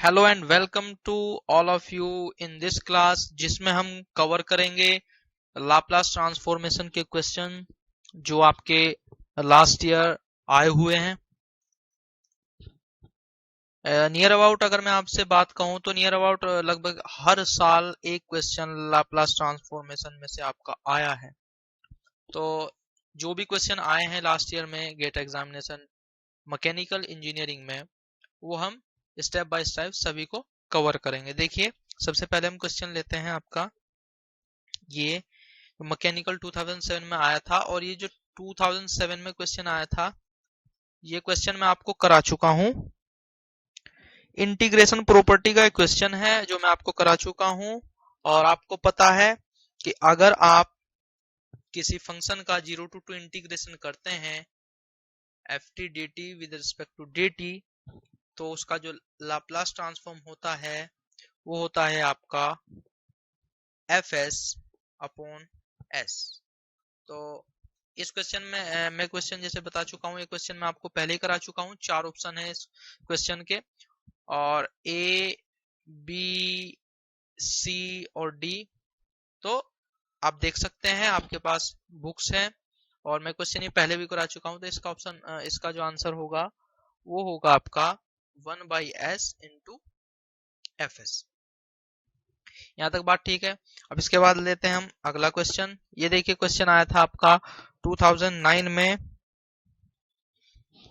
Hello and welcome to all of you in this class, जिसमें हम cover करेंगे Laplace transformation के question जो आपके लास्ट ईयर आए हुए हैं। नियर अबाउट अगर मैं आपसे बात कहूं तो नियर अबाउट लगभग हर साल एक क्वेश्चन लाप्लास ट्रांसफॉर्मेशन में से आपका आया है। तो जो भी क्वेश्चन आए हैं लास्ट ईयर में गेट एग्जामिनेशन मैकेनिकल इंजीनियरिंग में, वो हम स्टेप बाय स्टेप सभी को कवर करेंगे। देखिए, सबसे पहले हम क्वेश्चन लेते हैं आपका, ये मैकेनिकल 2007 में आया था, और ये जो 2007 में क्वेश्चन आया था, ये क्वेश्चन मैं आपको करा चुका हूं। इंटीग्रेशन प्रॉपर्टी का एक क्वेश्चन है जो मैं आपको करा चुका हूं। और आपको पता है कि अगर आप किसी फंक्शन का 0 to 2 इंटीग्रेशन करते हैं F T D T with respect to D T, तो उसका जो लाप्लास ट्रांसफॉर्म होता है वो होता है आपका एफ एस अपॉन एस। तो इस क्वेश्चन में मैं क्वेश्चन जैसे बता चुका हूँ, ये क्वेश्चन मैं आपको पहले ही करा चुका हूँ। 4 ऑप्शन है इस क्वेश्चन के, और ए बी सी और डी। तो आप देख सकते हैं, आपके पास बुक्स हैं, और मैं क्वेश्चन ये पहले भी करा चुका हूँ। तो इसका ऑप्शन, इसका जो आंसर होगा वो होगा आपका 1/s इंटू एफ एस। यहाँ तक बात ठीक है। अब इसके बाद लेते हैं हम अगला क्वेश्चन। ये देखिए, क्वेश्चन आया था आपका 2009 में।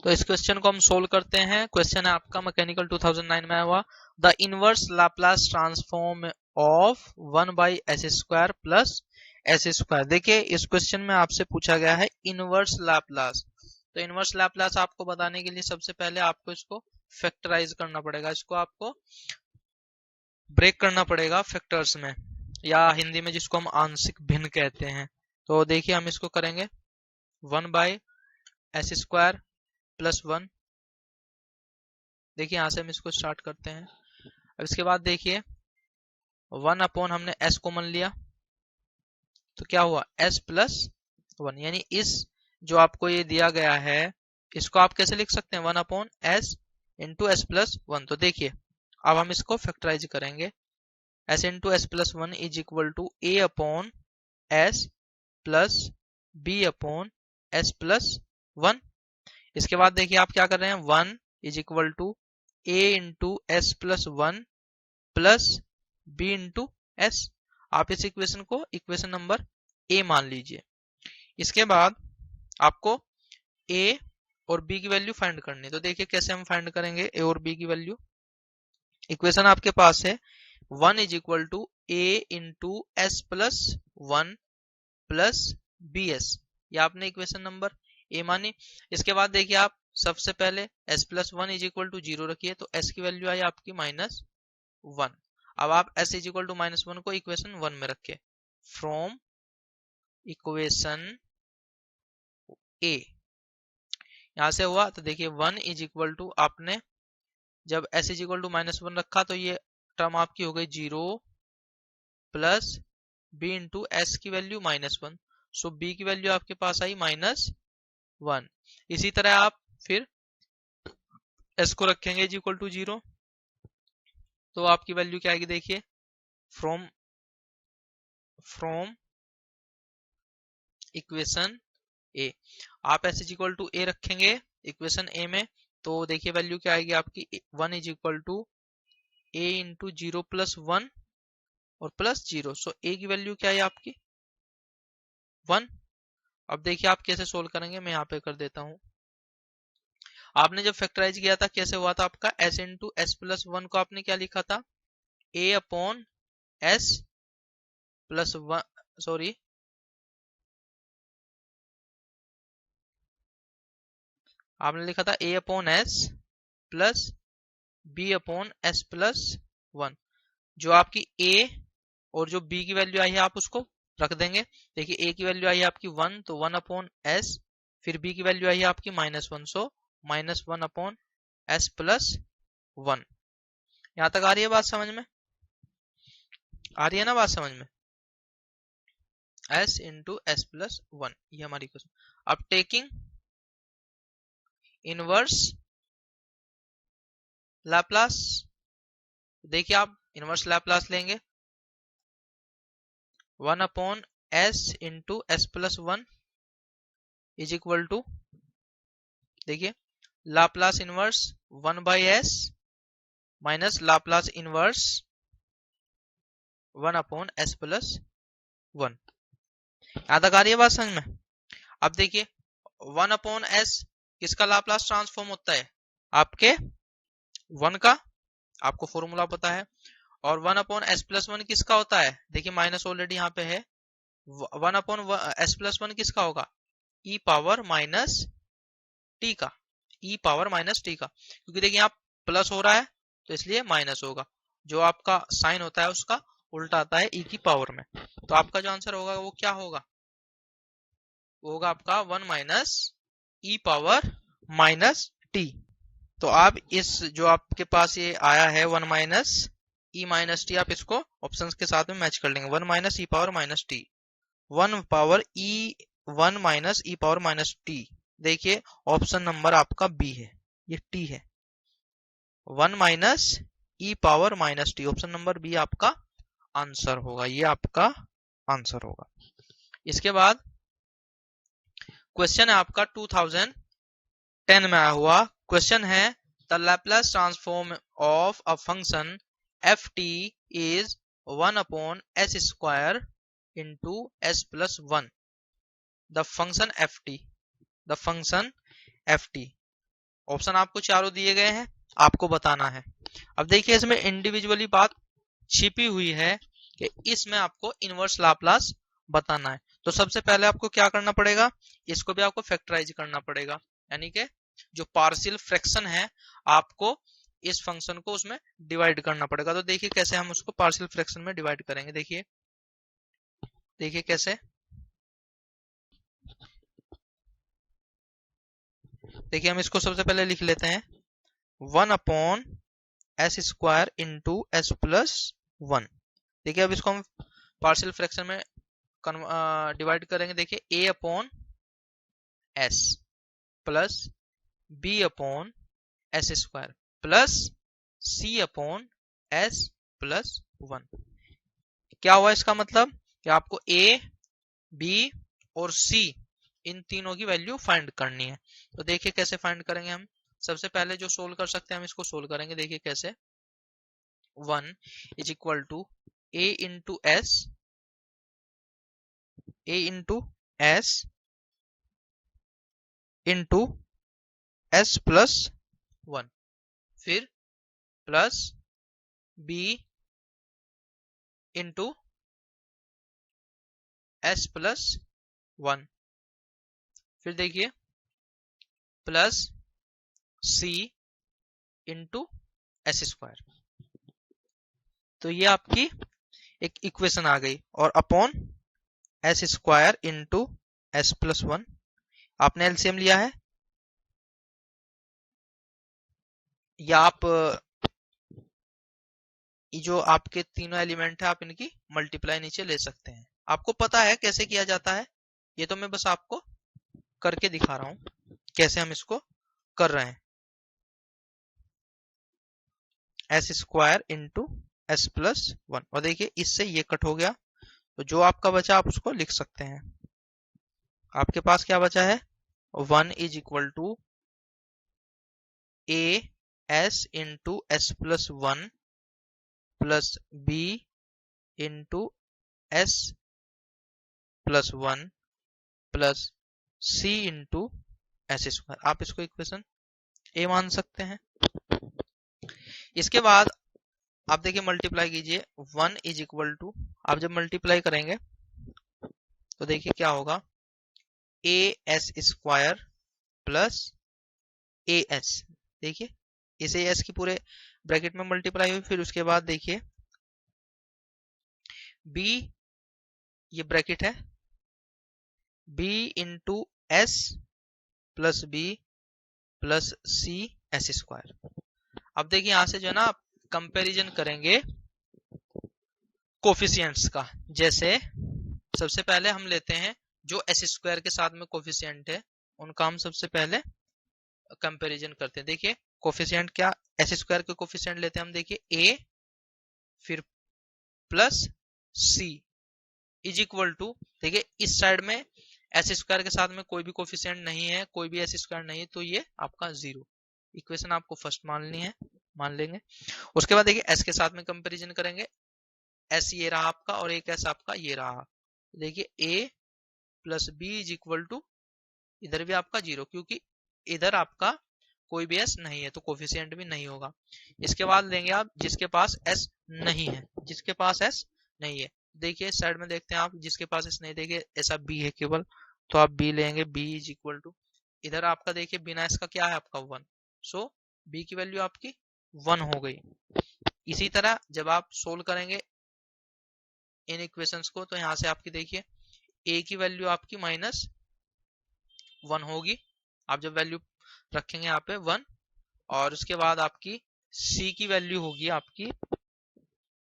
तो इस क्वेश्चन को हम सोल्व करते हैं। क्वेश्चन है आपका मैकेनिकल 2009 में आया हुआ, the inverse Laplace transform of 1/s² plus s²। देखिए, इस क्वेश्चन में आपसे पूछा गया है इनवर्स लाप्लास। तो इनवर्स लाप्लास आपको बताने के लिए सबसे पहले आपको इसको फैक्टराइज करना पड़ेगा, इसको आपको ब्रेक करना पड़ेगा फैक्टर्स में, या हिंदी में जिसको हम आंशिक भिन्न कहते हैं। तो देखिए, हम इसको करेंगे 1/s² प्लस 1। देखिए, यहां से हम इसको स्टार्ट करते हैं। अब इसके बाद देखिए, 1 अपॉन हमने s कॉमन लिया, तो क्या हुआ s प्लस 1। यानी इस जो आपको ये दिया गया है, इसको आप कैसे लिख सकते हैं, 1 upon s into S plus 1। तो देखिए, अब हम इसको फैक्टराइज करेंगे। s into S plus 1 is equal to a upon s plus b upon s plus 1। इसके बाद देखिए, आप क्या कर रहे हैं, 1 is equal to a into S plus 1 plus b into S. आप इस इक्वेशन को इक्वेशन नंबर a मान लीजिए। इसके बाद आपको a और b की वैल्यू फाइंड करनी है। तो देखिए कैसे हम फाइंड करेंगे a और b की वैल्यू। इक्वेशन आपके पास है 1 is equal to a into S plus 1 plus B S. ये आपने इक्वेशन नंबर a मानी। इसके बाद देखिए, आप सबसे पहले s plus 1 is equal to 0 रखिए, तो s की वैल्यू आई आपकी -1। अब आप s इज इक्वल टू -1 को इक्वेशन 1 में रखे, फ्रॉम इक्वेशन a। यहां से हुआ, तो देखिए 1 इज इक्वल टू, आपने जब s इज इक्वल टू -1 रखा, तो ये टर्म आपकी हो गई 0 प्लस b इंटू एस की वैल्यू -1। सो b की वैल्यू आपके पास आई -1। इसी तरह आप फिर s को रखेंगे इज इक्वल टू 0, तो आपकी वैल्यू क्या आएगी, देखिए फ्रॉम इक्वेशन ए। आप s इज इक्वल टू ए रखेंगे इक्वेशन ए में, तो देखिए वैल्यू क्या आएगी आपकी, 1 is equal to A into 0 plus 1 और प्लस 0। सो ए की वैल्यू क्या है आपकी 1। अब देखिए आप कैसे सोल्व करेंगे, मैं यहाँ पे कर देता हूँ। आपने जब फैक्टराइज किया था, कैसे हुआ था आपका, s इंटू एस प्लस 1 को आपने क्या लिखा था, a upon S plus 1, sorry आपने लिखा था a upon S plus b upon S plus 1। जो आपकी a और जो b की वैल्यू आई है, आप उसको रख देंगे। देखिए a की वैल्यू आई है आपकी 1, तो 1 अपॉन एस, फिर b की वैल्यू आई है आपकी -1, सो -1 अपॉन एस प्लस 1। यहां तक आ रही है बात समझ में, आ रही है ना बात समझ में, s इंटू एस प्लस 1, ये हमारी क्वेश्चन। अब टेकिंग इनवर्स लाप्लास देखिए आप इनवर्स लैपलास लेंगे 1 upon S into S plus 1 is equal to, देखिए Laplace inverse 1 by S minus Laplace inverse 1 upon S plus 1। यहां तक आ रही है बात समझ में? अब देखिए 1 अपॉन एस किसका लाप्लास ट्रांसफॉर्म होता है? आपके 1 का, आपको फॉर्मूला पता है। और 1 अपॉन एस प्लस 1 किसका होता है? देखिए माइनस ऑलरेडी यहाँ पे है। 1 अपॉन एस प्लस 1 किसका होगा? ई पावर माइनस टी का, ई पावर माइनस टी का, क्योंकि देखिए यहाँ प्लस हो रहा है तो इसलिए माइनस होगा। जो आपका साइन होता है उसका उल्टा आता है ई की पावर में। तो आपका जो आंसर होगा वो क्या होगा? वो होगा आपका 1 minus E power minus T. तो आप इस जो आपके पास ये आया है 1 माइनस ई माइनस टी, आप इसको ऑप्शंस के साथ में मैच कर लेंगे। 1 minus E power minus T, 1 power E 1 minus E power minus T. देखिए ऑप्शन नंबर आपका बी है, ये टी है। 1 minus E power minus T, option number B आपका आंसर होगा, ये आपका आंसर होगा। इसके बाद क्वेश्चन है आपका 2010 में आया हुआ क्वेश्चन है, the Laplace transform of a function F T is 1 upon S square into S plus 1। The function F T, the function F T. Option आपको चारों दिए गए हैं, आपको बताना है। अब देखिए इसमें इंडिविजुअली बात छिपी हुई है कि इसमें आपको इनवर्स लाप्लास बताना है। तो सबसे पहले आपको क्या करना पड़ेगा? इसको भी आपको फैक्टराइज करना पड़ेगा, यानी कि जो पार्शियल फ्रैक्शन है आपको इस फंक्शन को उसमें डिवाइड करना पड़ेगा। तो देखिए कैसे हम उसको पार्शियल फ्रैक्शन में डिवाइड करेंगे। देखिए देखिए कैसे, देखिए हम इसको सबसे पहले लिख लेते हैं 1 upon S square into S plus 1। देखिए अब इसको हम पार्शियल फ्रैक्शन में डिवाइड करेंगे। देखिए A upon S plus B upon S square plus C upon S plus 1। क्या हुआ इसका मतलब कि आपको ए, बी और सी इन तीनों की वैल्यू फाइंड करनी है। तो देखिए कैसे फाइंड करेंगे हम। सबसे पहले जो सोल्व कर सकते हैं हम इसको सोल्व करेंगे। देखिए कैसे, 1 is equal to A into S, A into S into S plus 1, फिर plus B into S plus 1, फिर देखिए plus C into S square. तो ये आपकी एक इक्वेशन आ गई, और upon S square into S plus 1। आपने एलसीएम लिया है, या आप जो आपके तीनों एलिमेंट है आप इनकी मल्टीप्लाई नीचे ले सकते हैं। आपको पता है कैसे किया जाता है, ये तो मैं बस आपको करके दिखा रहा हूं कैसे हम इसको कर रहे हैं। S square into S plus 1, और देखिए इससे ये कट हो गया, तो जो आपका बचा आप उसको लिख सकते हैं। आपके पास क्या बचा है? 1 is equal to A S into S plus 1 plus B into S plus 1 plus C into S square. आप इसको इक्वेशन ए मान सकते हैं। इसके बाद आप देखिए मल्टीप्लाई कीजिए, 1 इज इक्वल टू, आप जब मल्टीप्लाई करेंगे तो देखिए क्या होगा, A S square plus A S. देखिए इसे एस की पूरे ब्रैकेट में मल्टीप्लाई हुई, फिर उसके बाद देखिए बी, ये ब्रैकेट है, B into S plus B plus C S square. अब देखिए यहां से जो है ना आप कंपेरिजन करेंगे कोफिशिएंट्स का। जैसे सबसे पहले हम लेते हैं जो एस स्क्वायर के साथ में कोफिशिएंट है, उनका हम सबसे पहले कंपैरिजन करते हैं। देखिए कोफिशिएंट क्या, एस स्क्वायर के कोफिशिएंट लेते हैं हम। देखिए ए फिर plus C is equal to, देखिए इस साइड में एस स्क्वायर के साथ में कोई भी कोफिशिएंट नहीं है, कोई भी एस स्क्वायर नहीं है, तो ये आपका जीरो। इक्वेशन आपको फर्स्ट माननी है, मान लेंगे। उसके बाद देखिए एस के साथ में कंपैरिजन करेंगे, एस ये रहा आपका और एक एस आपका ये रहा। देखिए A plus B is equal to, इधर भी आपका जीरो, क्योंकि इधर आपका कोई भी एस नहीं है तो कोफिशिएंट भी नहीं होगा। इसके बाद लेंगे आप जिसके पास एस नहीं है, जिसके पास एस नहीं है, देखिए साइड में देखते हैं आप, जिसके पास एस नहीं, देखिए ऐसा बी है केवल, तो आप बी लेंगे, बी इज इक्वल टू, इधर आपका देखिए बिना एस का क्या है आपका 1, सो बी की वैल्यू आपकी 1 हो गई। इसी तरह जब आप सोल्व करेंगे इन इक्वेशंस को, तो यहाँ से आपकी देखिए ए की वैल्यू आपकी -1 होगी, आप जब वैल्यू रखेंगे यहाँ पे 1, और उसके बाद आपकी सी की वैल्यू होगी, आपकी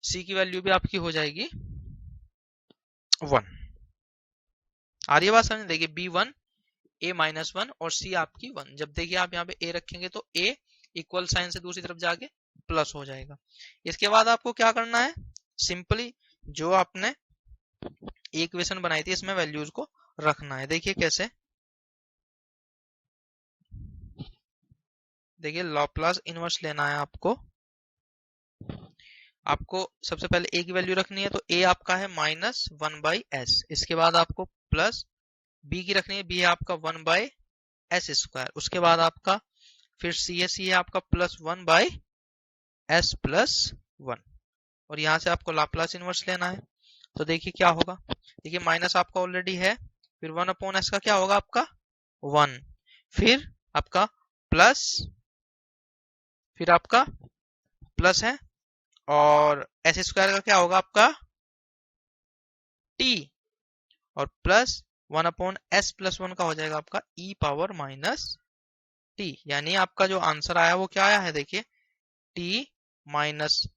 सी की वैल्यू भी आपकी हो जाएगी 1। आ रही है बात समझ? देखिए B1 A -1 और C आपकी 1। जब देखिए आप यहाँ पे A रखेंगे तो A इक्वल साइन से दूसरी तरफ जाके प्लस हो जाएगा। इसके बाद आपको क्या करना है, सिंपली जो आपने इक्वेशन बनाई थी इसमें वैल्यूज को रखना है। देखिए कैसे, देखिए लैप्लस इनवर्स लेना है आपको। आपको सबसे पहले a की वैल्यू रखनी है, तो a आपका है -1/s। इसके बाद आपको प्लस b की रखनी है, b है आपका 1/s²। उसके बाद आपका फिर c है आपका +1/s+1, और यहाँ से आपको लाप्लास इनवर्स लेना है। तो देखिए क्या होगा, देखिए माइनस आपका ऑलरेडी है, फिर 1/s का क्या होगा आपका 1, फिर आपका प्लस, फिर आपका प्लस है, और s² का क्या होगा आपका t, और प्लस 1/s+1 का हो जाएगा आपका e⁻t। यानी आपका जो आंसर आया वो क्या आया है, देखिए t-1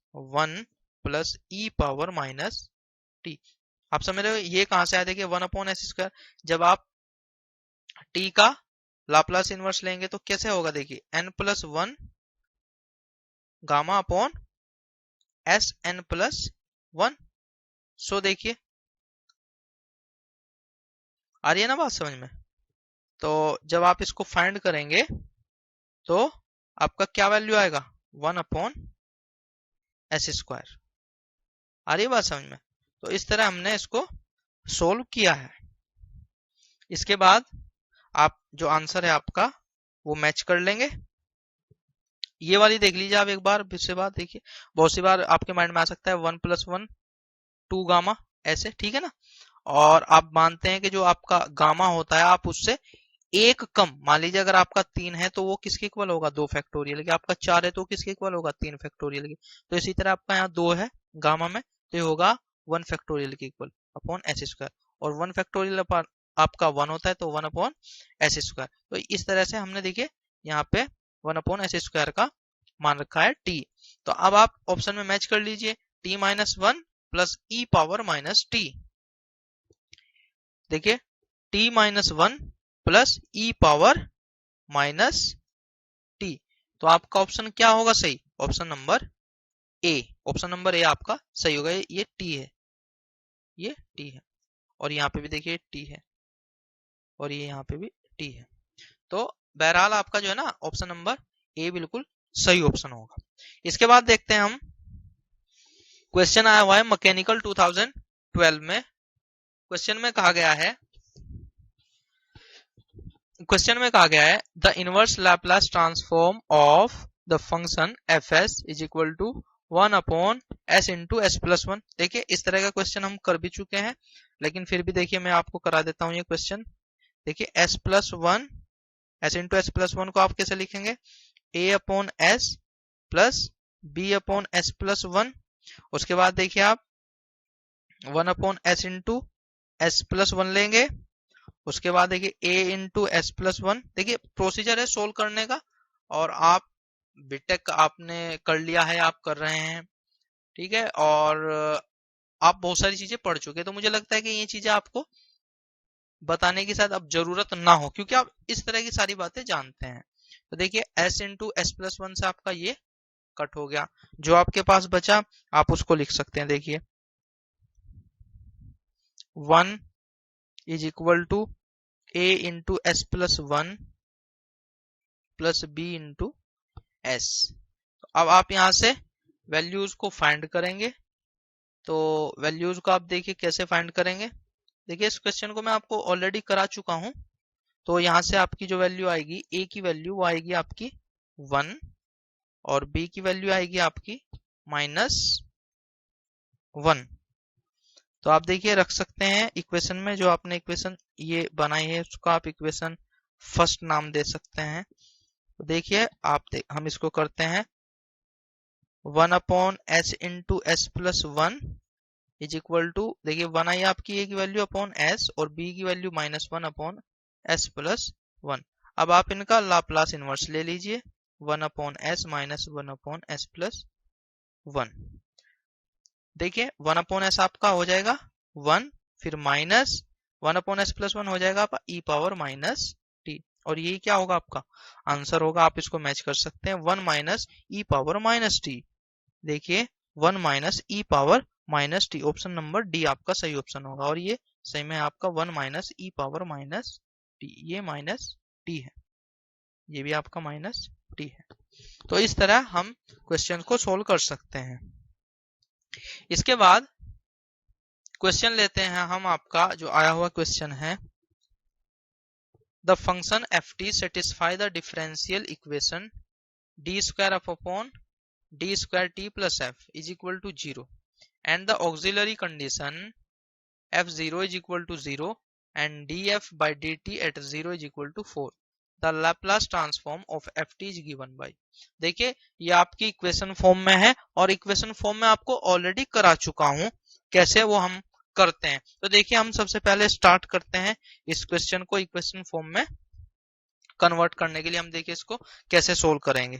+ e⁻t। आप समझ रहे हो ये कहां से आया, देखिए 1/s²। जब आप t का लाप्लास इनवर्स लेंगे तो कैसे होगा, देखिए n+1 गामा अपॉन Sn+1। सो देखिए आ रही है ना बात समझ में? तो जब आप इसको फाइंड करेंगे तो आपका क्या वैल्यू आएगा, 1/s²। आ रही है बात समझ में? तो इस तरह हमने इसको सोल्व किया है। इसके बाद आप जो आंसर है आपका वो मैच कर लेंगे। ये वाली देख लीजिए आप एक बार, फिर से बात देखिए, बहुत सी बार आपके माइंड में आ सकता है 1+1 2 गामा ऐसे, ठीक है ना। और आप मानते हैं कि जो आपका गामा होता है आप उससे एक कम, मान लीजिए अगर आपका 3 है तो वो किसके इक्वल होगा, 2 फैक्टोरियल के। आपका 4 है तो किसके इक्वल होगा, 3 फैक्टोरियल के। तो इसी तरह आपका यहाँ 2 है गामा में, तो ये होगा 1 फैक्टोरियल के इक्वल अपॉन s², और 1 फैक्टोरियल आपका 1 होता है तो 1/s²। तो इस तरह से हमने देखिए यहाँ पे 1/s² का मान रखा है t। तो अब आप ऑप्शन में मैच कर लीजिए, t-1 + e⁻t। देखिए t-1 + e⁻t, तो आपका ऑप्शन क्या होगा सही, option number A. Option number A आपका सही होगा। ये t है, ये t है, और यहाँ पे भी देखिए t है, और ये यहाँ पे भी t है। तो बहरहाल आपका जो है ना ऑप्शन नंबर ए बिल्कुल सही ऑप्शन होगा। इसके बाद देखते हैं हम, क्वेश्चन आया हुआ है मैकेनिकल 2012 में। क्वेश्चन में कहा गया है the inverse Laplace transform of the function fs is equal to 1/s × s+1। देखिए इस तरह का क्वेश्चन हम कर भी चुके हैं, लेकिन फिर भी देखिए मैं आपको करा देता हूं ये क्वेश्चन। देखिए s + 1 s × s+1 को आप कैसे लिखेंगे, a/s + b/s+1। उसके बाद देखिए आप 1/s × s+1 लेंगे। उसके बाद देखिए a × s+1। देखिए प्रोसीजर है सोल्व करने का, और आप बीटेक आपने कर लिया है, आप कर रहे हैं, ठीक है, और आप बहुत सारी चीजें पढ़ चुके हैं, तो मुझे लगता है कि ये चीजें आपको बताने की शायद अब जरूरत ना हो, क्योंकि आप इस तरह की सारी बातें जानते हैं। तो देखिए s × s+1 से आपका ये कट हो गया। जो आपके पास बचा आप उसको लिख सकते हैं। देखिए 1 is equal to a into S plus 1 plus B into S. अब आप यहां से वैल्यूज को फाइंड करेंगे। तो वैल्यूज को आप देखिए कैसे फाइंड करेंगे। देखिए इस क्वेश्चन को मैं आपको ऑलरेडी करा चुका हूं। तो यहां से आपकी जो वैल्यू आएगी a की वैल्यू वो आएगी आपकी 1 और b की वैल्यू आएगी आपकी -1। तो आप देखिए रख सकते हैं इक्वेशन में। जो आपने इक्वेशन ये बनाई है उसको आप इक्वेशन फर्स्ट नाम दे सकते हैं। तो देखिए हम इसको करते हैं 1 upon S into S plus 1 is equal to, देखिए 1 आई आपकी ए की वैल्यू अपॉन एस और बी की वैल्यू -1 अपॉन एस प्लस 1। अब आप इनका लाप्लास इनवर्स ले लीजिए 1 upon S -1 upon S plus 1। देखिए 1 अपॉन एस आपका हो जाएगा 1, फिर -1 अपॉन एस प्लस 1 हो जाएगा आपका ई पावर माइनस टी, और यही क्या होगा आपका आंसर होगा। आप इसको मैच कर सकते हैं 1 minus E power minus T. देखिए 1 minus E power minus T, option number D आपका सही ऑप्शन होगा। और ये सही में आपका 1 minus E power minus T, ये माइनस टी है, ये भी आपका माइनस टी है। तो इस तरह हम क्वेश्चन को सोल्व कर सकते हैं। इसके बाद क्वेश्चन लेते हैं हम, आपका जो आया हुआ क्वेश्चन है, the function F T satisfy the differential equation D square F upon D square T plus F is equal to 0 and the auxiliary condition f0 is equal to 0 and df by dt at 0 is equal to 4. The Laplace transform of ft is given by। देखिए ये आपकी equation form में है और equation form में आपको already करा चुका हूं कैसे वो हम करते हैं। तो देखिए हम सबसे पहले स्टार्ट करते हैं इस क्वेश्चन को इक्वेशन फॉर्म में कन्वर्ट करने के लिए। हम देखिए इसको कैसे सोल्व करेंगे।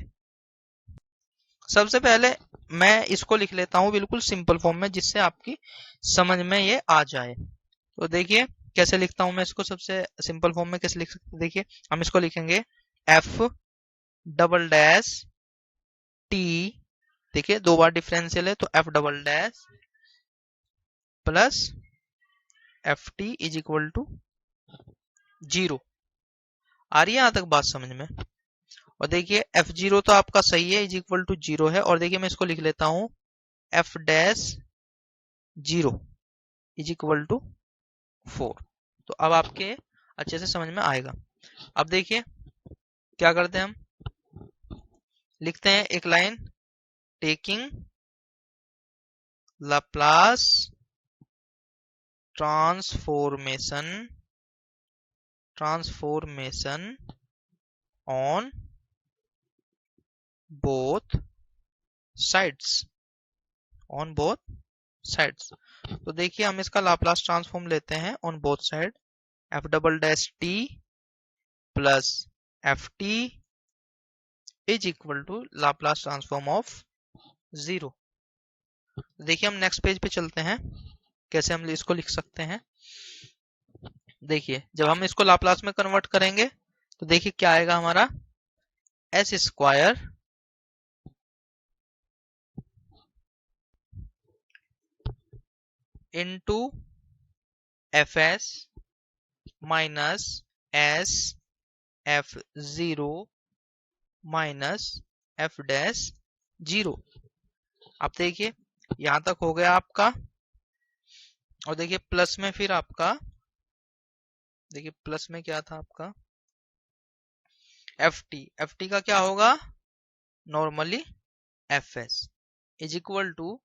सबसे पहले मैं इसको लिख लेता हूं बिल्कुल सिंपल फॉर्म में जिससे आपकी समझ में ये आ जाए। तो देखिए कैसे लिखता हूं मैं इसको, सबसे सिंपल फॉर्म में कैसे लिख सकते हैं। देखिए हम इसको लिखेंगे एफ डबल डैश टी, देखिए दो बार डिफरेंशियल है तो F double dash plus F T is equal to 0। आ रही है यहां तक बात समझ में। और देखिए f0 तो आपका सही है, इज इक्वल टू 0 है। और देखिए मैं इसको लिख लेता हूं f dash 0 is equal to 4। तो अब आपके अच्छे से समझ में आएगा। अब देखिए क्या करते हैं, हम लिखते हैं एक line, taking Laplace transformation on both sides, तो देखिए हम इसका लाप्लास ट्रांसफॉर्म लेते हैं on both side, F double dash T plus F T is equal to Laplace transform of 0। देखिए हम नेक्स्ट पेज पे चलते हैं कैसे हम इसको लिख सकते हैं। देखिए जब हम इसको लाप्लास में कन्वर्ट करेंगे तो देखिए क्या आएगा हमारा, S square into F S minus S F 0 minus F dash 0। अब देखिए यहां तक हो गया आपका। और देखिए प्लस में फिर आपका, देखिए प्लस में क्या था आपका एफ टी का क्या होगा normally F S is equal to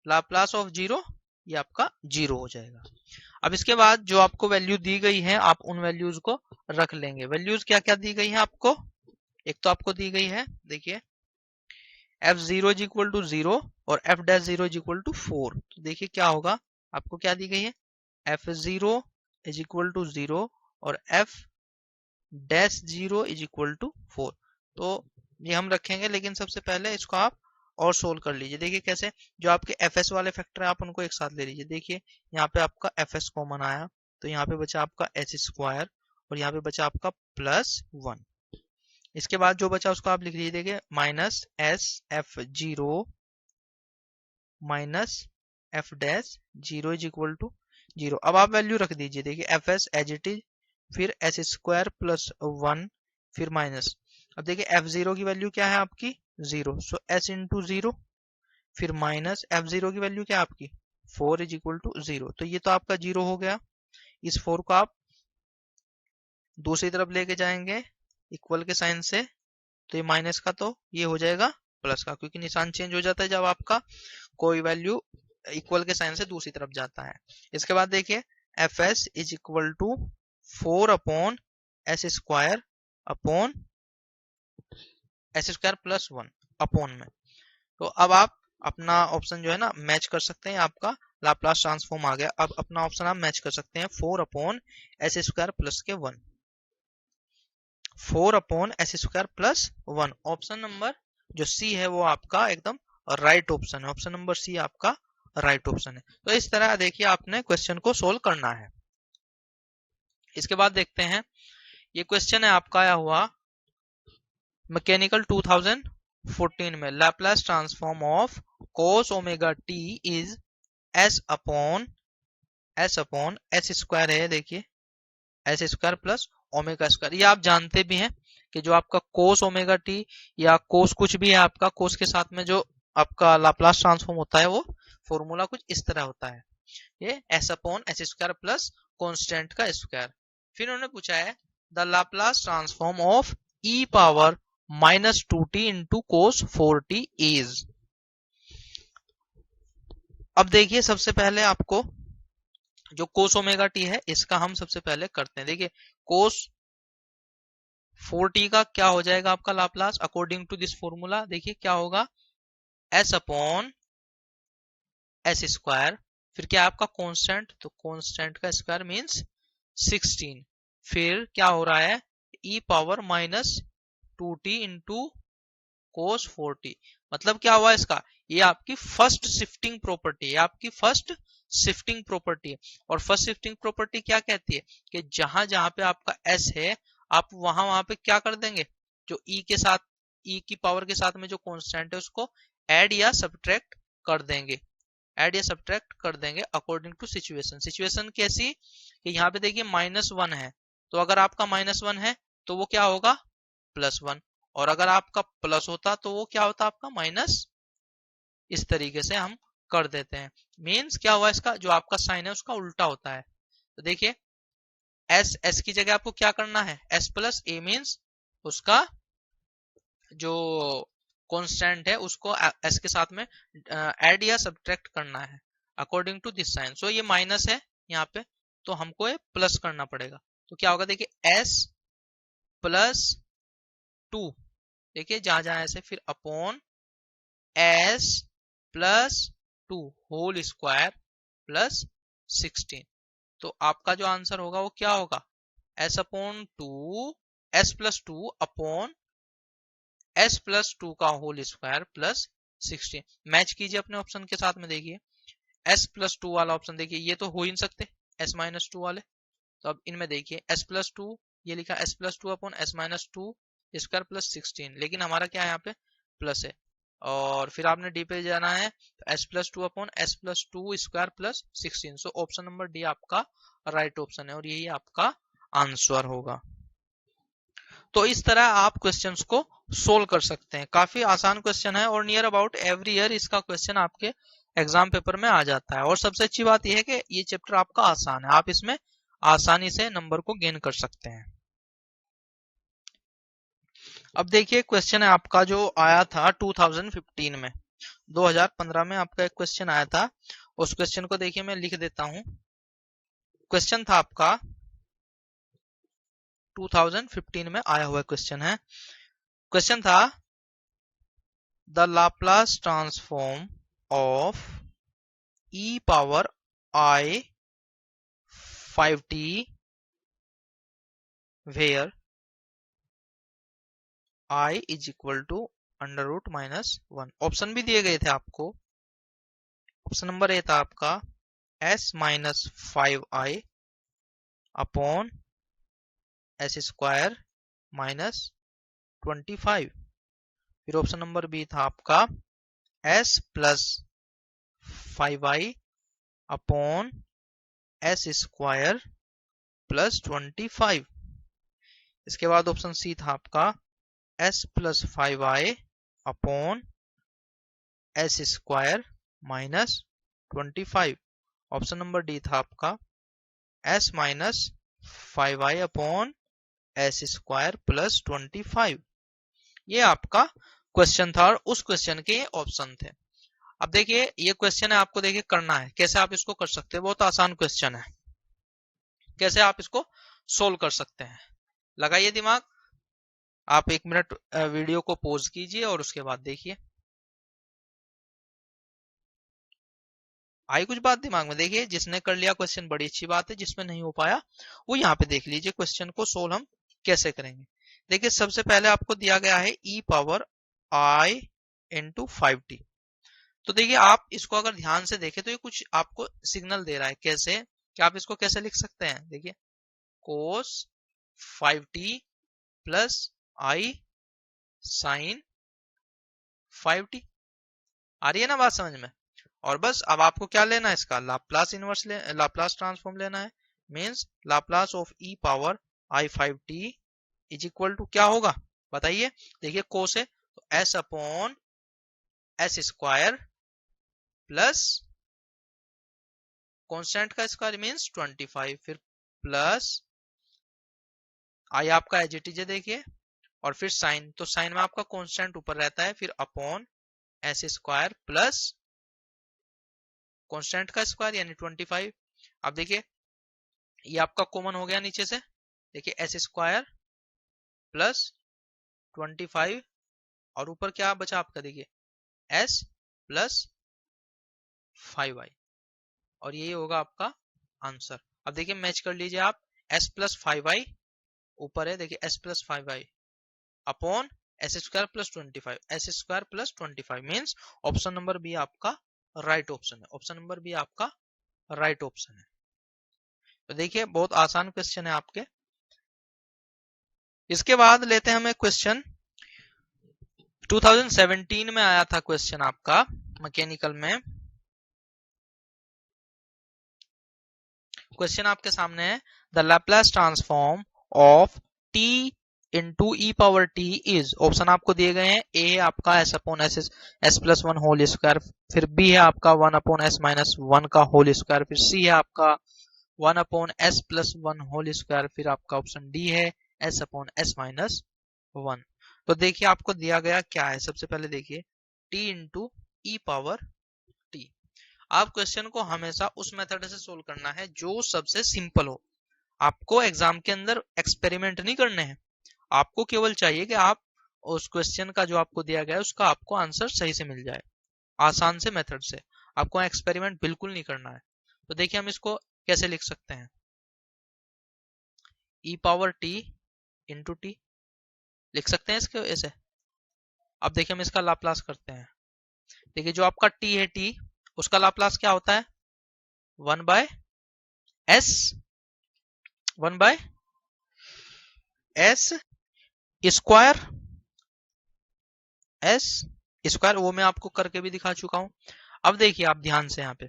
Laplace of 0, ये आपका 0 हो जाएगा। अब इसके बाद जो आपको वैल्यू दी गई है आप उन वैल्यूज को रख लेंगे। वैल्यूज क्या क्या दी गई है आपको, एक तो आपको दी गई है देखिए f0 इज इक्वल टू 0 और f dash 0 is equal to 4। तो देखिए क्या होगा, आपको क्या दी गई है f0 इज इक्वल टू 0 और f dash 0 is equal to 4। तो ये हम रखेंगे, लेकिन सबसे पहले इसको आप और सोल्व कर लीजिए। देखिए कैसे, जो आपके fs वाले फैक्टर है आप उनको एक साथ ले लीजिए। देखिए यहाँ पे आपका fs कॉमन आया तो यहाँ पे बचा आपका एच स्क्वायर और यहाँ पे बचा आपका +1। इसके बाद जो बचा उसको आप लिख लीजिए, देखिए minus S F zero minus F dash zero is equal to zero. अब आप वैल्यू रख दीजिए, देखिए F S as it is, फिर एस स्क्वायर प्लस वन, फिर माइनस। अब देखिए एफ जीरो की वैल्यू क्या है आपकी, zero, so S into zero, फिर माइनस एफ जीरो की वैल्यू क्या है आपकी, four is equal to zero. तो ये तो आपका जीरो हो गया। इस फोर को आप दूसरी तरफ लेके जाएंगे इक्वल के साइन से, तो ये माइनस का तो ये हो जाएगा प्लस का, क्योंकि निशान चेंज हो जाता है जब आपका कोई वैल्यू इक्वल के साइन से दूसरी तरफ जाता है। इसके बाद देखिए F S is equal to four upon S square upon S square plus one upon में। तो अब आप अपना ऑप्शन जो है ना मैच कर सकते हैं, आपका लाप्लास ट्रांसफॉर्म आ गया। अब अपना ऑप्शन आप मैच कर सकते हैं, four upon S square plus K one, four upon S square plus one. Option number जो सी है वो आपका एकदम राइट ऑप्शन है, ऑप्शन नंबर सी आपका राइट ऑप्शन है। तो इस तरह देखिए आपने क्वेश्चन को सोल्व करना है। इसके बाद देखते हैं, ये क्वेश्चन है आपका आया हुआ मैकेनिकल 2014 में, Laplace transform of cos omega t is s upon S square है, देखिए S square plus omega square. ये आप जानते भी हैं कि जो आपका कोस ओमेगा टी या कोस कुछ भी है आपका, कोस के साथ में जो आपका लाप्लास ट्रांसफॉर्म होता है वो फॉर्मूला कुछ इस तरह होता है, ये S upon S square plus constant का स्क्वायर। फिर उन्होंने पूछा है the Laplace transform of E power minus two T into cos four T is. अब देखिए सबसे पहले आपको जो कोस ओमेगा टी है इसका हम सबसे पहले करते हैं। देखिए कोस 4t का क्या हो जाएगा आपका Laplace according to this formula, देखिए क्या होगा, s अपॉन एस स्क्वायर, फिर क्या आपका कांस्टेंट, तो कांस्टेंट का स्क्वायर मींस 16, फिर क्या हो रहा है e power minus 2t into cos 4t। मतलब क्या हुआ इसका, ये आपकी फर्स्ट शिफ्टिंग प्रॉपर्टी है, आपकी फर्स्ट शिफ्टिंग प्रॉपर्टी है। और फर्स्ट शिफ्टिंग प्रॉपर्टी क्या कहती है कि जहां जहां पे आपका s है आप वहां वहां पे क्या कर देंगे, जो e के साथ, e की पावर के साथ में जो कांस्टेंट है उसको ऐड या सब्ट्रैक्ट कर देंगे, ऐड या सब्ट्रैक्ट कर देंगे अकॉर्डिंग टू सिचुएशन। सिचुएशन कैसी कि यहाँ पे देखिए माइनस वन है, तो अगर आपका माइनस वन है तो वो क्या होगा प्लस वन, और अगर आपका प्लस होता तो वो क्या होता आपका माइनस। इस तरीके से हम कर देते हैं। मीन्स क्या हुआ इसका, जो आपका साइन है उसका उल्टा होता है। तो देखिए एस की जगह आपको क्या करना है, एस प्लस ए मीन्स उसका जो कांस्टेंट है उसको एस के साथ में ऐड या सब्ट्रैक्ट करना है अकॉर्डिंग टू दिस साइन। सो ये माइनस है यहाँ पे, तो हमको ये प्लस करना पड़ेगा। तो क्या होगा देखिए एस प्लस टू, देखिए जहां जहां ऐसे, फिर upon S plus two whole square plus 16। तो आपका जो आंसर होगा वो क्या होगा, S upon two, S plus two upon S plus two का होल स्क्वायर प्लस 16। मैच कीजिए अपने ऑप्शन के साथ में, देखिए एस प्लस टू वाला ऑप्शन, देखिए ये तो हो ही नहीं सकते एस माइनस टू वाले, तो अब इनमें देखिए एस प्लस टू, ये लिखा S plus two upon S minus two square plus 16, लेकिन हमारा क्या है यहाँ पे प्लस है। और फिर आपने डी पे जाना है, तो S plus two upon S plus to square plus 16। So option number D आपका राइट ऑप्शन है और यही आपका आंसर होगा। तो इस तरह आप क्वेश्चंस को सोल्व कर सकते हैं। काफी आसान क्वेश्चन है और नियर अबाउट एवरी ईयर इसका क्वेश्चन आपके एग्जाम पेपर में आ जाता है। और सबसे अच्छी बात यह है कि ये चैप्टर आपका आसान है, आप इसमें आसानी से नंबर को गेन कर सकते हैं। अब देखिए क्वेश्चन है आपका जो आया था 2015 में, 2015 में आपका एक क्वेश्चन आया था। उस क्वेश्चन को देखिए मैं लिख देता हूं। क्वेश्चन था आपका 2015 में आया हुआ क्वेश्चन है। क्वेश्चन था the Laplace transform of e power i 5t where i is equal to under root minus one. Option भी दिए गए थे आपको। ऑप्शन नंबर ए था आपका s minus 5i upon S square minus 25। फिर ऑप्शन नंबर बी था आपका s plus 5i upon S square plus 25। इसके बाद ऑप्शन सी था आपका s plus 5i upon S square minus 25। Option number D था आपका s minus 5i upon S square plus 25। ये आपका क्वेश्चन था और उस क्वेश्चन के ऑप्शन थे। अब देखिए ये क्वेश्चन है, आपको देखिए करना है। कैसे आप इसको कर सकते हैं, बहुत आसान क्वेश्चन है। कैसे आप इसको सोल्व कर सकते हैं, लगाइए दिमाग। आप 1 मिनट वीडियो को पॉज कीजिए और उसके बाद देखिए आई कुछ बात दिमाग में। देखिए जिसने कर लिया क्वेश्चन बड़ी अच्छी बात है, जिसमें नहीं हो पाया वो यहाँ पे देख लीजिए क्वेश्चन को सोल्व हम कैसे करेंगे। देखिए सबसे पहले आपको दिया गया है e power i into 5t। तो देखिए आप इसको अगर ध्यान से देखें तो ये कुछ आपको सिग्नल दे रहा है। कैसे, कि आप इसको कैसे लिख सकते हैं, देखिए cos 5t plus i sin 5t। आ रही है ना बात समझ में। और बस अब आपको क्या लेना है, इसका लाप्लास इनवर्स लाप्लास ट्रांसफॉर्म लेना है। Means Laplace of e power i5t is equal to क्या होगा बताइए। देखिए कोस है तो s upon S square plus constant का स्क्वायर मींस 25, फिर प्लस आई आपका एज इट इज है देखिए, और फिर साइन, तो साइन में आपका कांस्टेंट ऊपर रहता है, फिर upon S square plus constant का स्क्वायर यानी 25। अब देखिए ये आपका कॉमन हो गया नीचे से, देखिए एस स्क्वायर प्लस 25 और ऊपर क्या बचा आपका, देखिए s प्लस 5i, और यही होगा आपका आंसर। अब देखिए मैच कर लीजिए आप, s प्लस 5i ऊपर है, देखिए s plus 5i upon S square plus 25, S square plus 25 means option number B आपका राइट ऑप्शन है। ऑप्शन नंबर बी आपका राइट ऑप्शन है। तो देखिए बहुत आसान क्वेश्चन है आपके। इसके बाद लेते हैं हमें क्वेश्चन 2017 में आया था क्वेश्चन आपका मैकेनिकल में। क्वेश्चन आपके सामने है, the Laplace transform of t into E power T is. Option आपको दिए गए हैं, ए है आपका S upon S plus 1 whole square, फिर बी है आपका 1 अपॉन एस माइनस 1 का होल स्क्वायर, फिर सी है आपका 1 upon S plus 1 whole square, फिर आपका ऑप्शन डी है एस अपॉन एस माइनस 1। तो देखिए आपको दिया गया क्या है, सबसे पहले देखिए t into E power T. आप क्वेश्चन को हमेशा उस मेथड से सोल्व करना है जो सबसे सिंपल हो। आपको एग्जाम के अंदर एक्सपेरिमेंट नहीं करने हैं, आपको केवल चाहिए कि आप उस क्वेश्चन का जो आपको दिया गया है उसका आपको आंसर सही से मिल जाए, आसान से मेथड से। आपको एक्सपेरिमेंट बिल्कुल नहीं करना है। तो देखिए हम इसको कैसे लिख सकते हैं, ई पावर टी इंटू टी लिख सकते हैं इसके ऐसे। अब देखिए हम इसका लाप्लास करते हैं। देखिए जो आपका टी है, टी उसका लाप्लास क्या होता है, 1 by S, 1 by S square, S square, वो मैं आपको करके भी दिखा चुका हूं। अब देखिए आप ध्यान से, यहाँ पे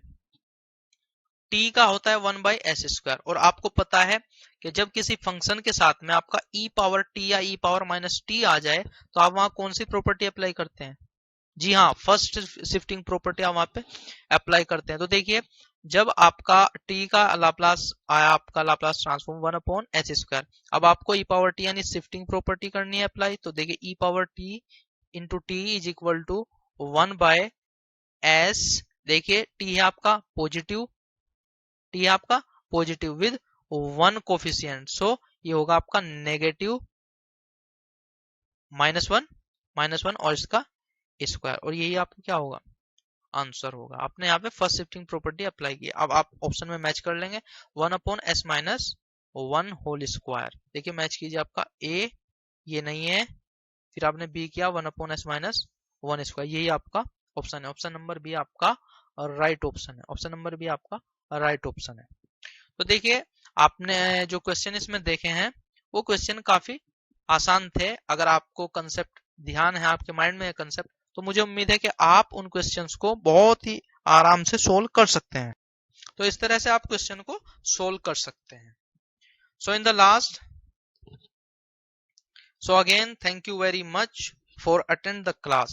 t का होता है 1 बाई एस स्क्वायर, और आपको पता है कि जब किसी फंक्शन के साथ में आपका e पावर t या e पावर माइनस टी आ जाए तो आप वहां कौन सी प्रॉपर्टी अप्लाई करते हैं, जी हाँ फर्स्ट शिफ्टिंग प्रॉपर्टी आप वहां पे अप्लाई करते हैं। तो देखिए जब आपका t का लाप्लास आया, आपका Laplace transform 1 upon H square, अब आपको e पावर t यानी शिफ्टिंग प्रॉपर्टी करनी है अप्लाई। तो देखिए e power t into T is equal to 1 by S, देखिए t है आपका पॉजिटिव, t है आपका पॉजिटिव विद 1 कोफिशिएंट, सो ये होगा आपका नेगेटिव -1 और इसका स्क्वायर, और यही आपका क्या होगा आंसर होगा। आपने यहाँ पे फर्स्ट शिफ्टिंग प्रॉपर्टी अप्लाई की। अब आप ऑप्शन में मैच कर लेंगे 1 upon S minus 1 whole square. देखिए मैच कीजिए, आपका ए ये नहीं है, फिर आपने बी किया 1 अपॉन एस माइनस 1 स्क्वायर, यही आपका ऑप्शन है। ऑप्शन नंबर बी आपका राइट ऑप्शन है। ऑप्शन नंबर बी आपका राइट ऑप्शन है। तो देखिए आपने जो क्वेश्चन इसमें देखे हैं वो क्वेश्चन काफी आसान थे। अगर आपको कंसेप्ट ध्यान है, आपके माइंड में है कंसेप्ट, तो मुझे उम्मीद है कि आप उन क्वेश्चंस को बहुत ही आराम से सोल्व कर सकते हैं। तो इस तरह से आप क्वेश्चन को सोल्व कर सकते हैं। So in the last, so again thank you very much for attend the class.